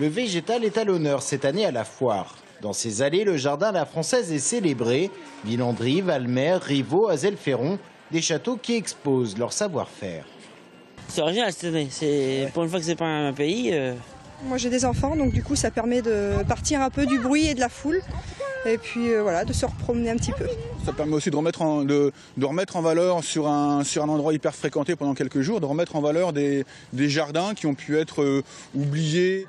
Le végétal est à l'honneur cette année à la foire. Dans ses allées, le jardin à la française est célébré. Villandry, Valmer, Rivaux, Azelferron, des châteaux qui exposent leur savoir-faire. C'est original cette année, pour une fois que c'est pas un pays. Moi j'ai des enfants, donc du coup ça permet de partir un peu du bruit et de la foule. Et puis voilà, de se repromener un petit peu. Ça permet aussi de remettre en valeur sur un endroit hyper fréquenté pendant quelques jours, de remettre en valeur des jardins qui ont pu être oubliés.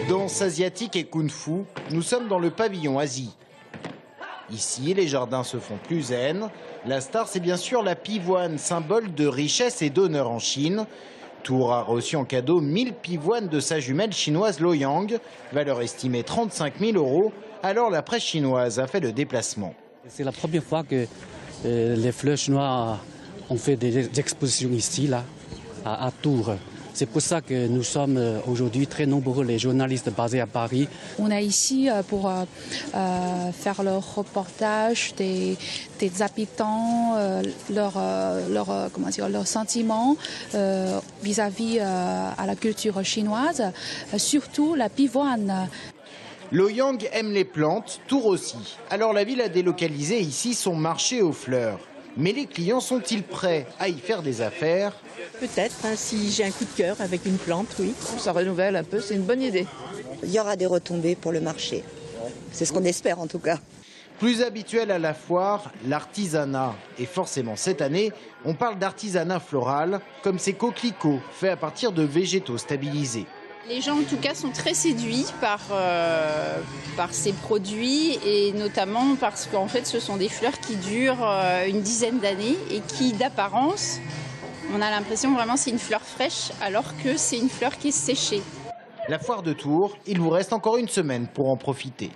Danse asiatique et kung-fu, nous sommes dans le pavillon Asie. Ici, les jardins se font plus zen. La star, c'est bien sûr la pivoine, symbole de richesse et d'honneur en Chine. Tours a reçu en cadeau 1000 pivoines de sa jumelle chinoise Loyang, valeur estimée 35 000 €. Alors la presse chinoise a fait le déplacement. C'est la première fois que les fleurs chinoises ont fait des expositions ici, là, à Tours. C'est pour ça que nous sommes aujourd'hui très nombreux, les journalistes basés à Paris. On est ici pour faire le reportage des habitants, leurs sentiments vis-à-vis à la culture chinoise, surtout la pivoine. Loyang aime les plantes, Tours aussi. Alors la ville a délocalisé ici son marché aux fleurs. Mais les clients sont-ils prêts à y faire des affaires? Peut-être, si j'ai un coup de cœur avec une plante, oui. Ça renouvelle un peu, c'est une bonne idée. Il y aura des retombées pour le marché. C'est ce qu'on espère en tout cas. Plus habituel à la foire, l'artisanat. Et forcément cette année, on parle d'artisanat floral, comme ces coquelicots faits à partir de végétaux stabilisés. Les gens en tout cas sont très séduits par ces produits et notamment parce qu'en fait ce sont des fleurs qui durent une dizaine d'années et qui d'apparence, on a l'impression vraiment c'est une fleur fraîche alors que c'est une fleur qui est séchée. La foire de Tours, il vous reste encore une semaine pour en profiter.